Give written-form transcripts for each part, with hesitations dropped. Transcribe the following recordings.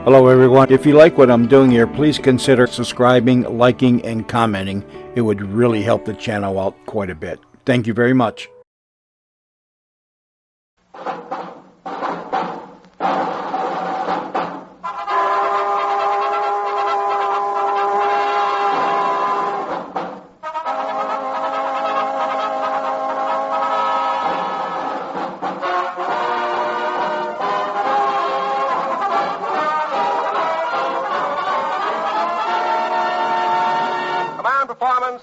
Hello, everyone. If you like what I'm doing here, please consider subscribing, liking, and commenting. It would really help the channel out quite a bit. Thank you very much.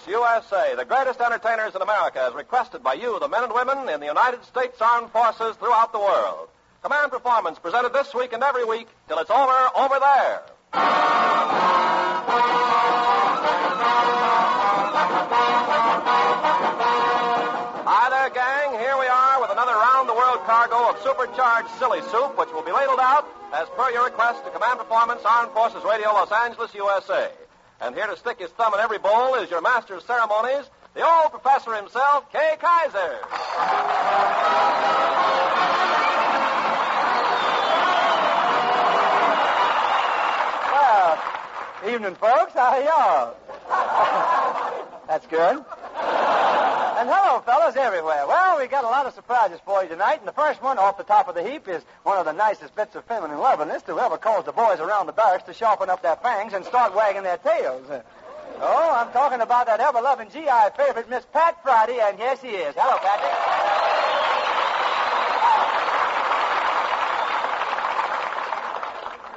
USA, the greatest entertainers in America, as requested by you, the men and women in the United States Armed Forces throughout the world. Command Performance presented this week and every week till it's over there. Hi there, gang. Here we are with another round-the-world cargo of supercharged silly soup, which will be ladled out, as per your request, to Command Performance, Armed Forces Radio, Los Angeles, USA. And here to stick his thumb in every bowl is your master of ceremonies, the old professor himself, Kyser. Well, evening, folks. How are y'all? That's good. And hello, fellas, everywhere. Well, we got a lot of surprises for you tonight, and the first one off the top of the heap is one of the nicest bits of feminine loveliness to ever cause the boys around the barracks to sharpen up their fangs and start wagging their tails. Oh, I'm talking about that ever-loving GI favorite, Miss Pat Friday, and here she is. Hello, Patrick.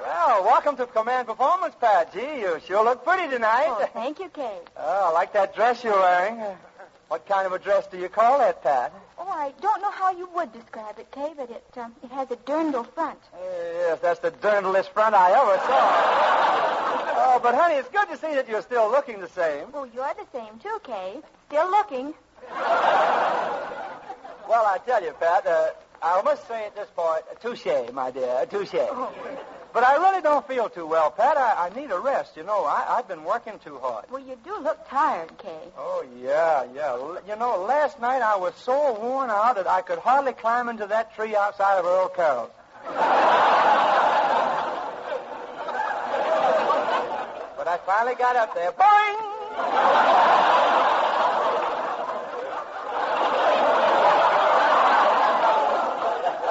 Well, welcome to Command Performance, Pat. Gee, you sure look pretty tonight. Oh, thank you, Kay. Oh, I like that dress you're wearing. What kind of a dress do you call that, Pat? Oh, I don't know how you would describe it, Kay, but it has a dirndl front. Yes, that's the dirndlest front I ever saw. Oh, but, honey, it's good to see that you're still looking the same. Oh, you're the same, too, Kay. Still looking. Well, I tell you, Pat, I must say at this point, touche, my dear, touche. Oh. But I really don't feel too well, Pat. I need a rest. You know, I've been working too hard. Well, you do look tired, Kay. Oh, yeah. You know, last night I was so worn out that I could hardly climb into that tree outside of Earl Carroll's. But I finally got up there. Boing!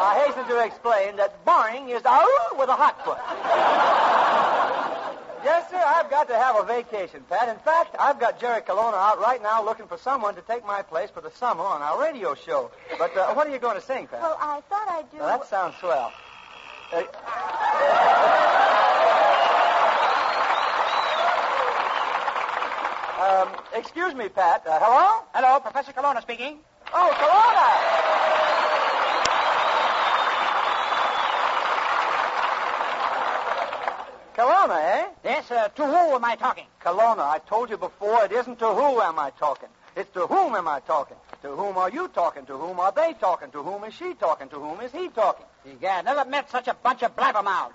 I hasten to explain that boing is out with a hot foot. Yes, sir, I've got to have a vacation, Pat. In fact, I've got Jerry Colonna out right now looking for someone to take my place for the summer on our radio show. But what are you going to sing, Pat? Well, I thought I'd do... Now, that sounds swell. Excuse me, Pat. Hello? Hello, Professor Colonna speaking. Oh, Colonna! Colonna, eh? Yes, to who am I talking? Colonna, I told you before, it isn't to who am I talking. It's to whom am I talking. To whom are you talking? To whom are they talking? To whom is she talking? To whom is he talking? Egad, never met such a bunch of blabbermouths.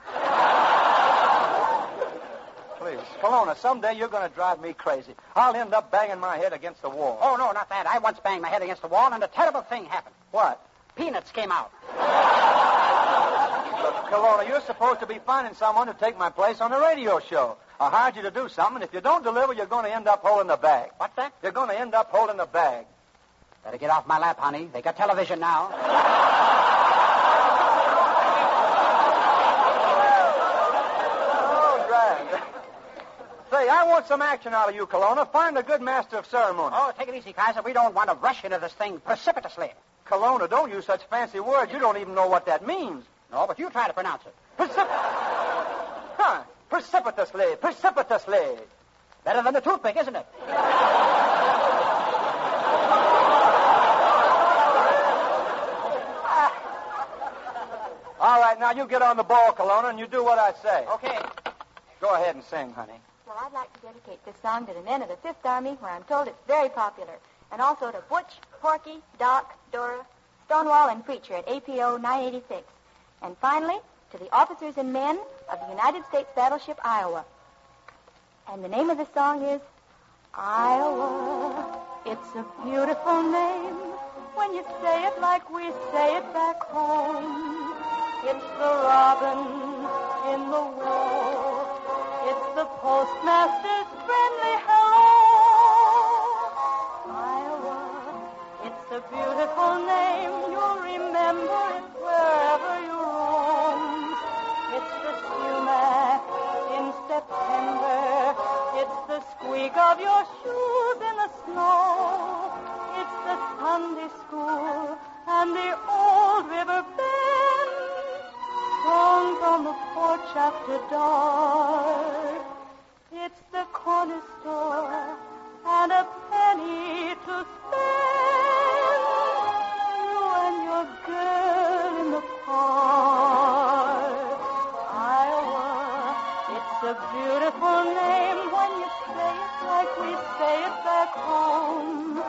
Please, Colonna, someday you're going to drive me crazy. I'll end up banging my head against the wall. Oh, no, not that. I once banged my head against the wall, and a terrible thing happened. What? Peanuts came out. Look, Colonna, you're supposed to be finding someone to take my place on the radio show. I hired you to do something. If you don't deliver, you're going to end up holding the bag. What's that? You're going to end up holding the bag. Better get off my lap, honey. They got television now. Oh, grand. Say, I want some action out of you, Colonna. Find a good master of ceremony. Oh, take it easy, Kaiser. We don't want to rush into this thing precipitously. Colonna, don't use such fancy words. You don't even know what that means. No, but you try to pronounce it. Precipitously. Precipitously. Better than the toothpick, isn't it? All right, now you get on the ball, Colonna, and you do what I say. Okay. Go ahead and sing, honey. Well, I'd like to dedicate this song to the men of the Fifth Army, where I'm told it's very popular. And also to Butch, Porky, Doc, Dora, Stonewall, and Preacher at APO 986. And finally, to the officers and men of the United States battleship Iowa. And the name of the song is Iowa. It's a beautiful name when you say it like we say it back home. It's the robin in the willow. It's the postmaster's friendly hello. Iowa, it's a beautiful name. You'll remember it wherever you roam. It's the sumac in September. It's the squeak of your shoes in the snow. It's the Sunday school and the old river bend. Songs on the porch after dark. It's the corner store and a penny to spend. You and your girl in the park. Iowa, it's a beautiful name when you say it like we say it back home.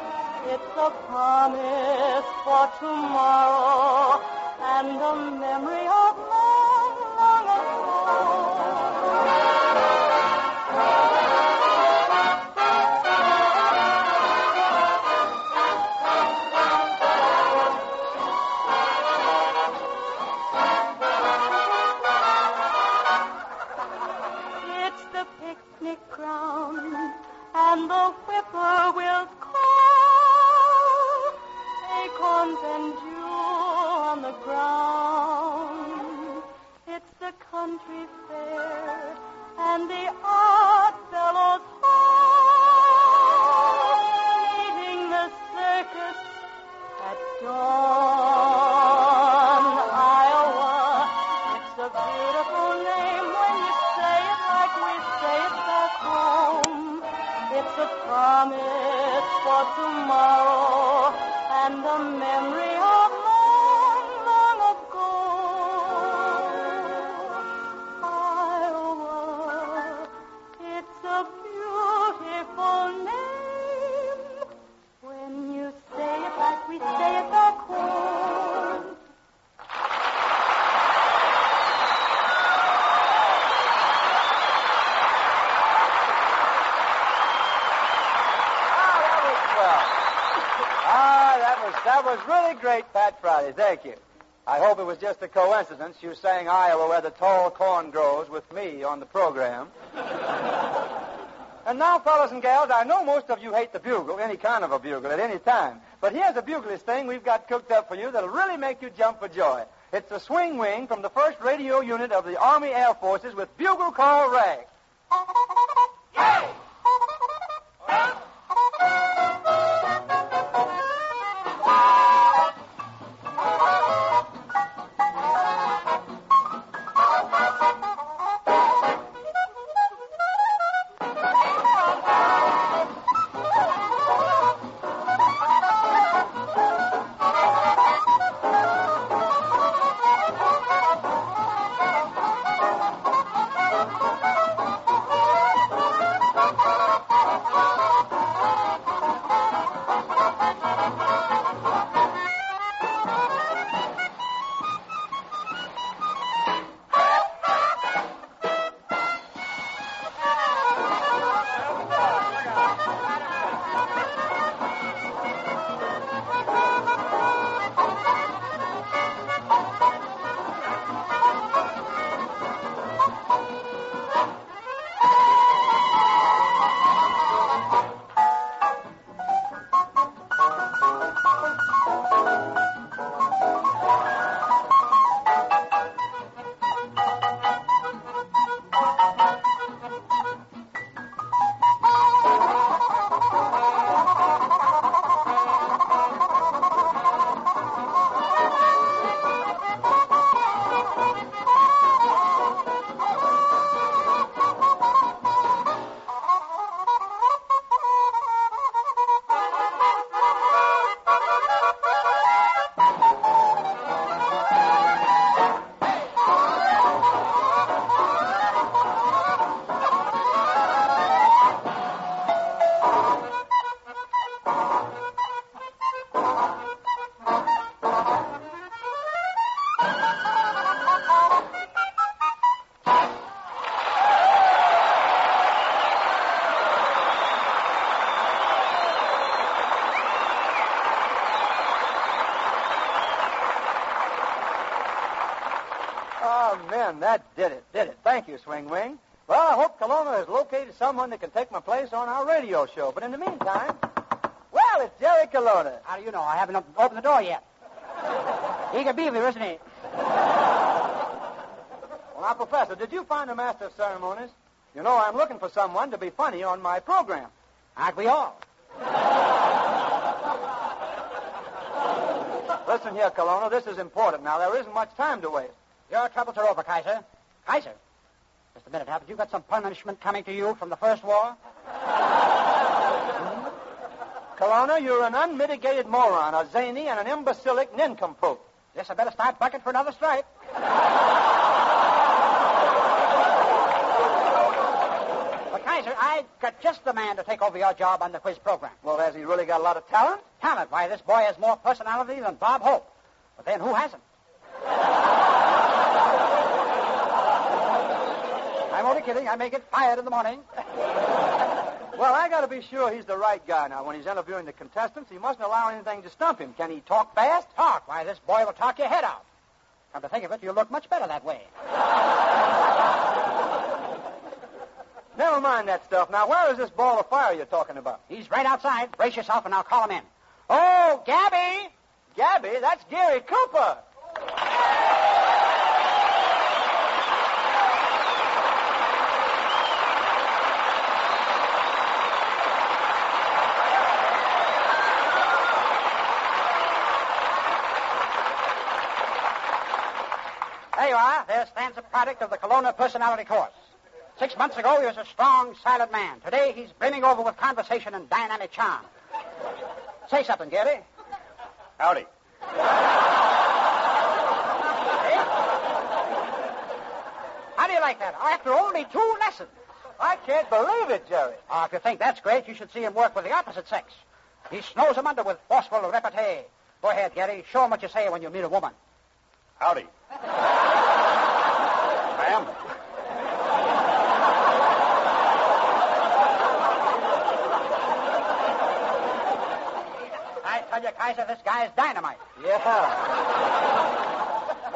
It's a promise for tomorrow and a memory of long, long ago. It's the picnic ground and the whippoorwills call. Acorns and dew on the ground. It's the country fair and the odd fellows hall. Meeting the circus at dawn. Iowa, it's a beautiful name when you say it like we say it back home. It's a promise for tomorrow and a memory of long, long ago. Iowa, it's a beautiful name when you say it like we say it back home. That was really great, Pat Friday. Thank you. I hope it was just a coincidence you sang Iowa where the tall corn grows with me on the program. And now, fellas and gals, I know most of you hate the bugle, any kind of a bugle, at any time. But here's a buglist thing we've got cooked up for you that'll really make you jump for joy. It's the swing wing from the 1st Radio Unit of the Army Air Forces with bugle call rag. Yay! that did it. Thank you, Swing Wing. Well, I hope Kelowna has located someone that can take my place on our radio show. But in the meantime, well, it's Jerry Kelowna. How do you know? I haven't opened the door yet. Eager beaver, isn't he? Well, now, Professor, did you find a master of ceremonies? You know, I'm looking for someone to be funny on my program. Aren't we all? Listen here, Kelowna, this is important. Now, there isn't much time to waste. Your troubles are over, Kyser. Kyser, just a minute. Haven't you got some punishment coming to you from the first war? Kelowna, you're an unmitigated moron, a zany and an imbecilic nincompoop. Guess I better start bucking for another stripe. But, Kyser, I've got just the man to take over your job on the quiz program. Well, has he really got a lot of talent? Talent? Why, this boy has more personality than Bob Hope. But then who hasn't? I'm only kidding. I may get fired in the morning. Well, I got to be sure he's the right guy. Now, when he's interviewing the contestants, he mustn't allow anything to stump him. Can he talk fast? Talk? Why, this boy will talk your head off. Come to think of it, you'll look much better that way. Never mind that stuff. Now, where is this ball of fire you're talking about? He's right outside. Brace yourself, and I'll call him in. Oh, Gabby! Gabby, that's Gary Cooper. There you are. There stands a product of the Kelowna personality course. 6 months ago, he was a strong, silent man. Today, he's brimming over with conversation and dynamic charm. Say something, Gary. Howdy. How do you like that? After only 2 lessons. I can't believe it, Jerry. If you think that's great, you should see him work with the opposite sex. He snows them under with forceful repartee. Go ahead, Gary. Show him what you say when you meet a woman. Howdy. Ma'am? I tell you, Kyser, this guy's dynamite. Yeah.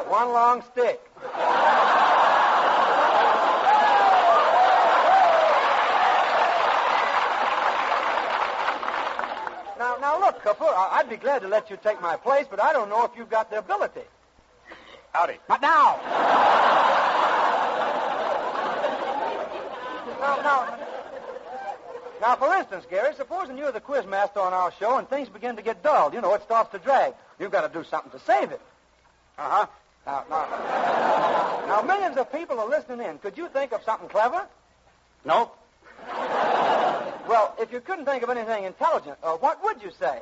One long stick. Now, look, Cooper, I'd be glad to let you take my place, but I don't know if you've got the ability. Howdy. Not now. Now, for instance, Gary, supposing you're the quiz master on our show and things begin to get dulled. You know, it starts to drag. You've got to do something to save it. Uh-huh. Now, millions of people are listening in. Could you think of something clever? Nope. Well, if you couldn't think of anything intelligent, what would you say?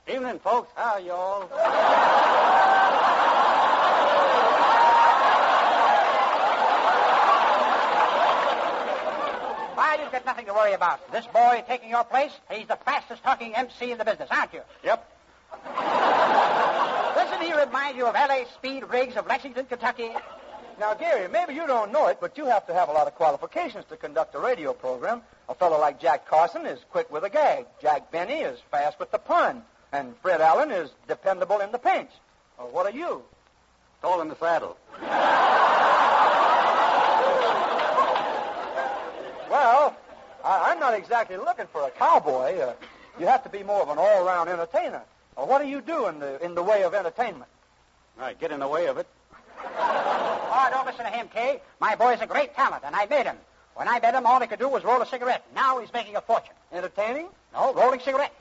Evening, folks. How y'all? Why, you've got nothing to worry about. This boy taking your place, he's the fastest talking MC in the business, aren't you? Yep. Doesn't he remind you of L.A. Speed Riggs of Lexington, Kentucky? Now, Gary, maybe you don't know it, but you have to have a lot of qualifications to conduct a radio program. A fellow like Jack Carson is quick with a gag. Jack Benny is fast with the pun. And Fred Allen is dependable in the pinch. Well, what are you? Tall in the saddle. Well, I'm not exactly looking for a cowboy. You have to be more of an all-round entertainer. What do you do in the way of entertainment? I get in the way of it. Oh, don't listen to him, Kay. My boy's a great talent, and I made him. When I met him, all he could do was roll a cigarette. Now he's making a fortune. Entertaining? No, rolling cigarettes.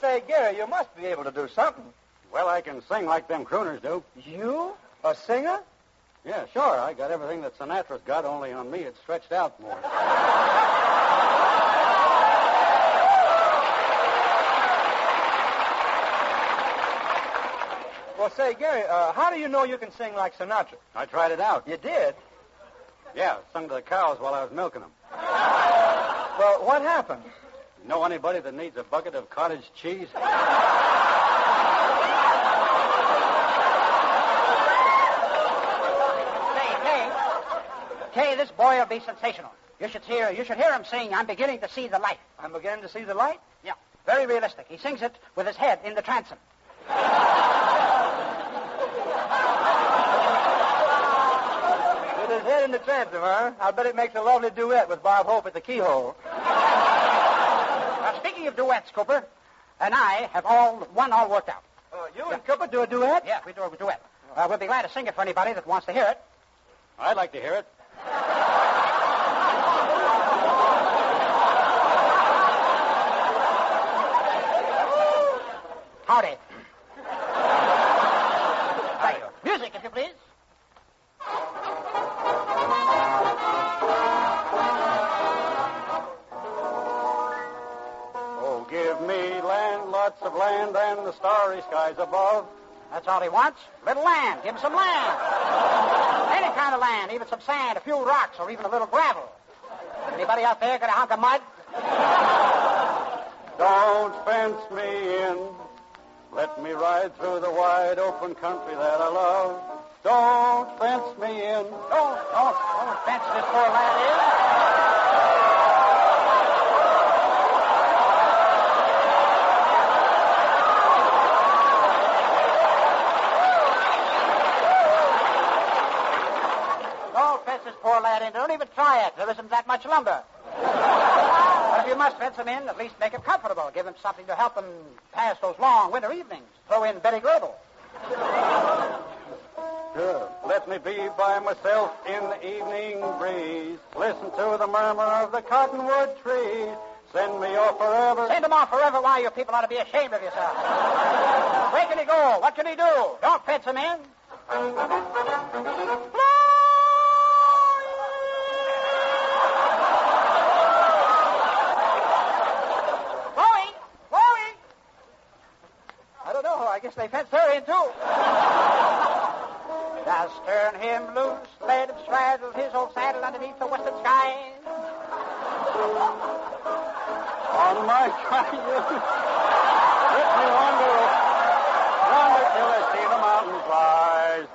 Say, Gary, you must be able to do something. Well, I can sing like them crooners do. You? A singer? Yeah, sure. I got everything that Sinatra's got, only on me it's stretched out more. Well, say, Gary, how do you know you can sing like Sinatra? I tried it out. You did? Yeah, sung to the cows while I was milking them. Well, what happened? You know anybody that needs a bucket of cottage cheese? Kay, this boy will be sensational. You should hear him sing, I'm beginning to see the light. I'm beginning to see the light? Yeah. Very realistic. He sings it with his head in the transom. With his head in the transom, huh? I'll bet it makes a lovely duet with Bob Hope at the keyhole. Now, speaking of duets, Cooper, and I have one all worked out. You and Cooper do a duet? Yeah, we do a duet. We'll be glad to sing it for anybody that wants to hear it. I'd like to hear it. Howdy. Thank you. Music, if you please. Oh, give me land, lots of land, and the starry skies above. That's all he wants. Little land. Give him some land. Any kind of land, even some sand, a few rocks, or even a little gravel. Anybody out there got a hunk of mud? Don't fence me in. Let me ride through the wide open country that I love. Don't fence me in. Don't fence this poor lad in. Don't fence this poor lad in. Don't even try it. There isn't that much lumber. But if you must fence him in, at least make him comfortable. Give him something to help him pass those long winter evenings. Throw in Betty Grable. Good. Let me be by myself in the evening breeze. Listen to the murmur of the cottonwood trees. Send me off forever. Send him off forever. Why, you people ought to be ashamed of yourselves. Where can he go? What can he do? Don't fence him in. I guess they fenced her in, too. Just turn him loose, let him straddle his old saddle underneath the western sky. On my cayuse, let me wander till I see the mountains rise.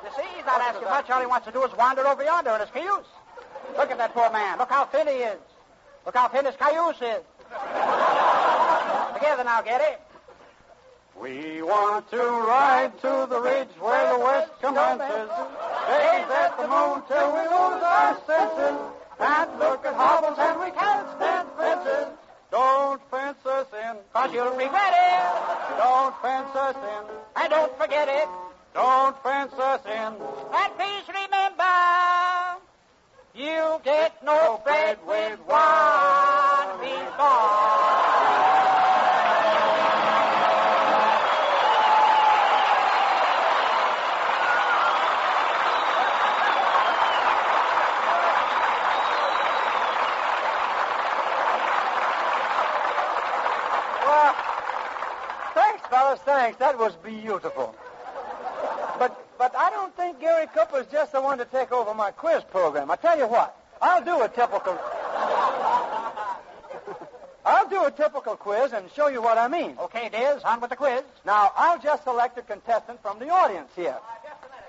You see, he's not asking much. All he wants to do is wander over yonder in his cayuse. Look at that poor man. Look how thin he is. Look how thin his cayuse is. Together now, Getty. We want to ride to the ridge where the west commences, gaze at the moon till we lose our senses, and look at hobbles and we can't stand fences. Don't fence us in, 'cause you'll regret it. Don't fence us in, and don't forget it. Don't fence us in. And please remember, you get no bread with one meat ball. Fellas, thanks. That was beautiful. But I don't think Gary Cooper's just the one to take over my quiz program. I tell you what, I'll do a typical quiz and show you what I mean. Okay, Diz, on with the quiz. Now, I'll just select a contestant from the audience here. Just a minute.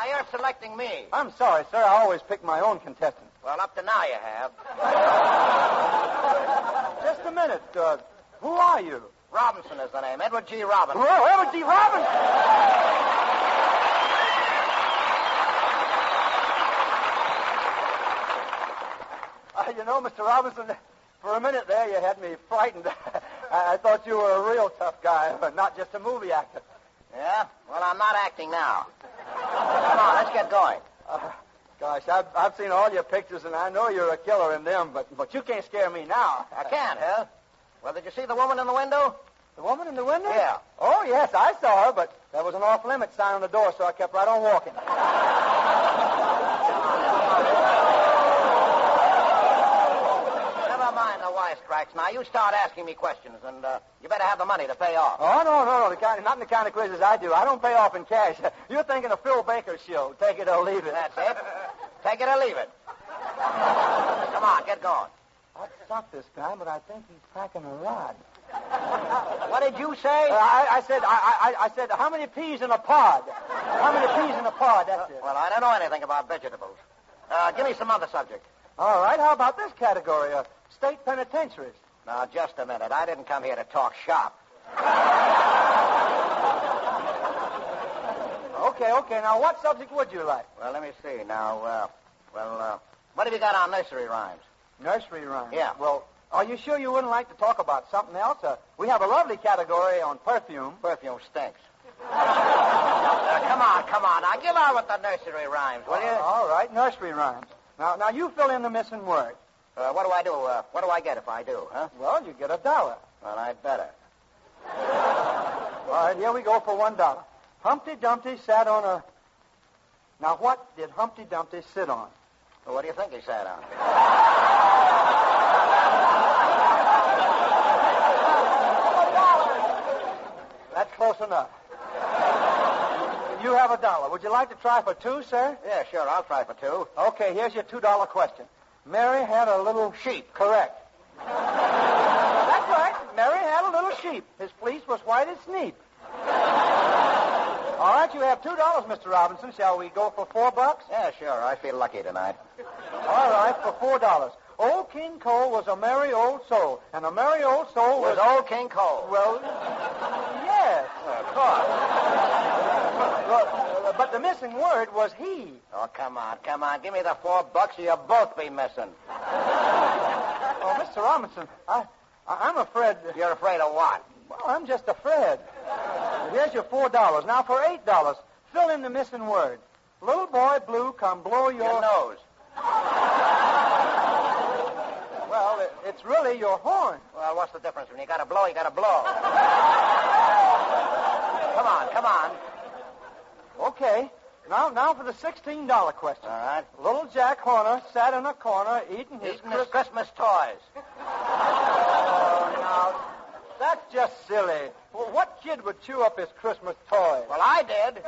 You're selecting me. I'm sorry, sir. I always pick my own contestant. Well, up to now you have. Just a minute. Who are you? Robinson is the name. Edward G. Robinson. Whoa, Edward G. Robinson! You know, Mr. Robinson, for a minute there you had me frightened. I thought you were a real tough guy, but not just a movie actor. Yeah? Well, I'm not acting now. Come on, let's get going. Gosh, I've seen all your pictures, and I know you're a killer in them, but you can't scare me now. I can't, huh? Well, did you see the woman in the window? The woman in the window? Yeah. Oh, yes, I saw her, but there was an off-limits sign on the door, so I kept right on walking. Never mind the wisecracks now. You start asking me questions, and you better have the money to pay off. Oh, no. Not in the kind of quizzes I do. I don't pay off in cash. You're thinking of Phil Baker's show. Take it or leave it. That's it. Take it or leave it. Come on, get going. I'd suck this guy, but I think he's packing a rod. What did you say? I said, how many peas in a pod? How many peas in a pod? That's it. Well, I don't know anything about vegetables. Give me some other subject. All right. How about this category? State penitentiaries. Now, just a minute. I didn't come here to talk shop. Okay. Now, what subject would you like? Well, let me see. Now, what have you got on nursery rhymes? Nursery rhymes. Yeah. Well, are you sure you wouldn't like to talk about something else? We have a lovely category on perfume. Perfume stinks. Come on. Now, get on with the nursery rhymes, will you? All right, nursery rhymes. Now, you fill in the missing word. What do I do? What do I get if I do, huh? Well, you get $1. Well, I'd better. All right, here we go for $1. Humpty Dumpty sat on a... Now, what did Humpty Dumpty sit on? Well, what do you think he sat on? That's close enough. You have $1. Would you like to try for 2, sir? Yeah, sure. I'll try for 2. Okay, here's your $2 question. Mary had a little sheep. Correct. That's right. Mary had a little sheep. His fleece was white as sneap. All right, you have $2, Mr. Robinson. Shall we go for $4? Yeah, sure. I feel lucky tonight. All right, for $4. Old King Cole was a merry old soul, and a merry old soul Was old King Cole? Well, yes. Of course. But the missing word was he. Oh, come on. Give me the $4 or you'll both be missing. Oh, Mr. Robinson, I'm afraid... You're afraid of what? Well, I'm just afraid. Here's your $4. Now, for $8, fill in the missing word. Little boy blue, come blow Your nose. Well, it's really your horn. Well, what's the difference? When you got to blow, you got to blow. Come on. Okay. Now for the $16 question. All right. Little Jack Horner sat in a corner eating his Christmas toys. Oh, now, that's just silly. Well, what kid would chew up his Christmas toys? Well, I did.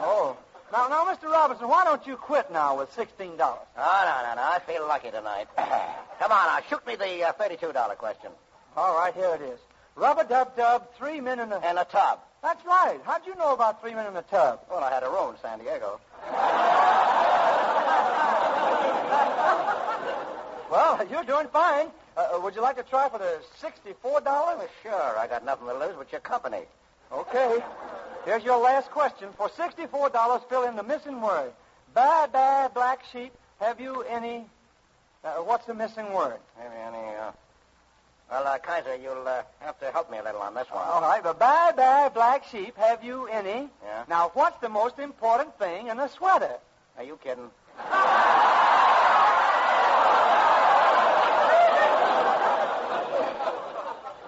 Oh. Now, Mr. Robinson, why don't you quit now with $16? Oh, no. I feel lucky tonight. Come on, now. Shoot me the $32 question. All right, here it is. Rub-a-dub-dub, 3 men in a... In a tub. That's right. How'd you know about 3 men in a tub? Well, I had a room in San Diego. Well, you're doing fine. Would you like to try for the $64? Well, sure. I got nothing to lose but your company. Okay. Here's your last question. For $64, fill in the missing word. Baa, baa, black sheep, have you any... what's the missing word? Maybe any, Well, Kyser, you'll have to help me a little on this one. All right. But baa, baa, black sheep, have you any... Yeah? Now, what's the most important thing in a sweater? Are you kidding?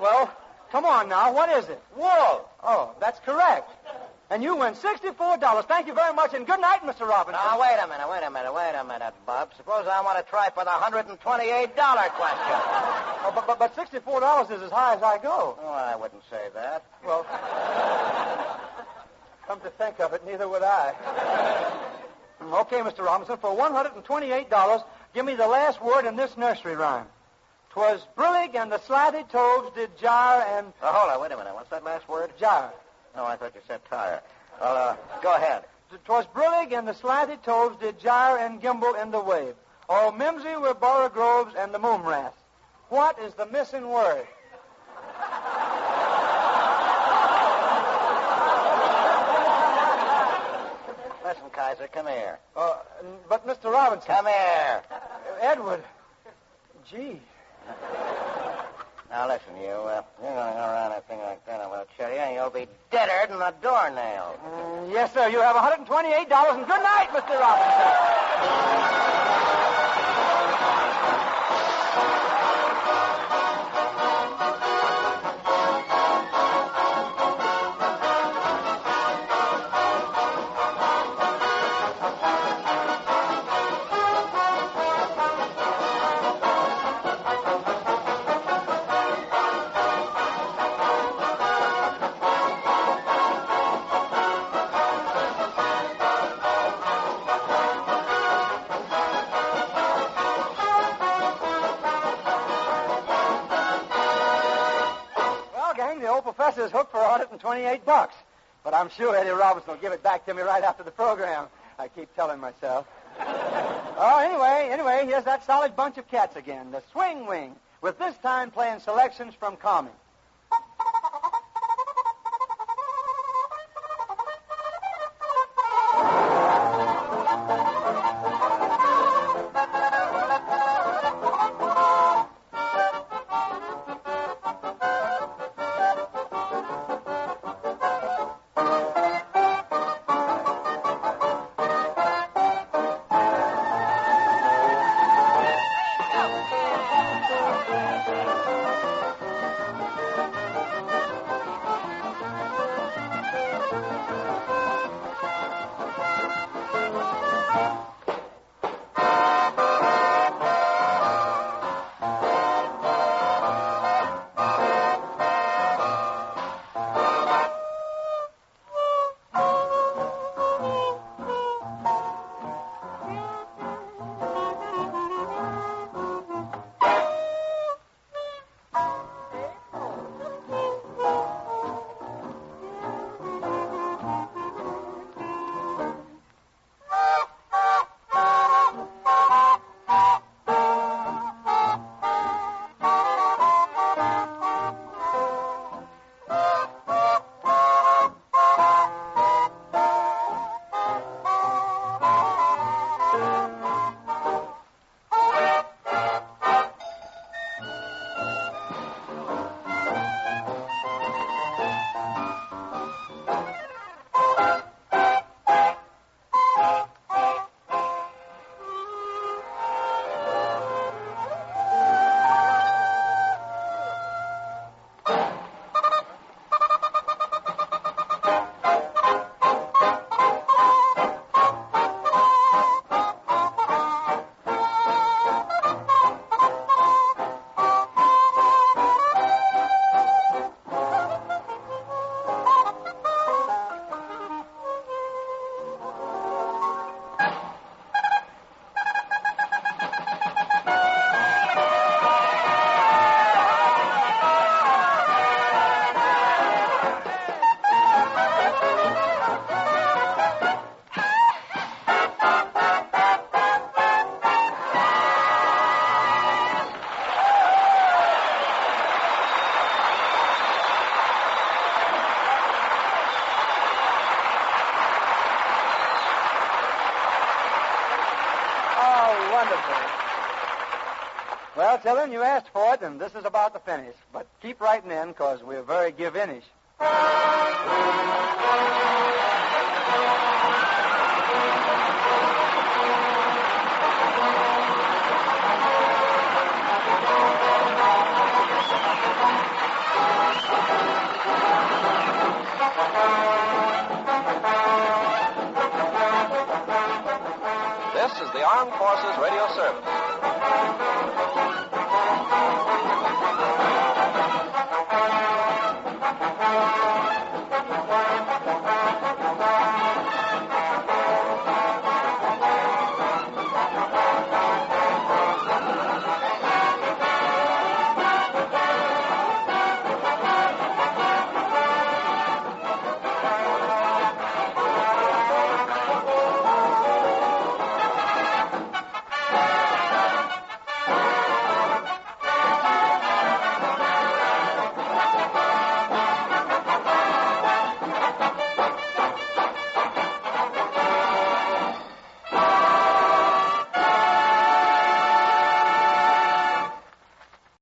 Well, come on now. What is it? Wool. Oh, that's correct. And you win $64. Thank you very much, and good night, Mr. Robinson. Now, wait a minute, Bob. Suppose I want to try for the $128 question. Oh, but $64 is as high as I go. Oh, I wouldn't say that. Well, come to think of it, neither would I. Okay, Mr. Robinson, for $128, give me the last word in this nursery rhyme. 'Twas brillig and the slatty toves did jar and... Oh, hold on, wait a minute. What's that last word? Jar. No, I thought you said tire. Well, go ahead. 'Twas brillig and the slatty toves did jar and gimble in the wave. Oh, mimsy were borough groves and the moonrath. What is the missing word? Listen, Kyser, come here. But Mr. Robinson... Come here. Edward. Gee. Now, listen, you're going to go around that thing like that, I'm going to tell you, and you'll be deader than a doornail. Yes, sir. You have $128, and good night, Mr. Robinson. boss is hooked for $128. But I'm sure Eddie Robinson will give it back to me right after the program. I keep telling myself. Oh, anyway, here's that solid bunch of cats again, the Swing Wing, with this time playing selections from Calming. Well, Tillin, you asked for it, and this is about to finish. But keep writing in, because we're very give-in-ish. This is the Armed Forces Radio Service.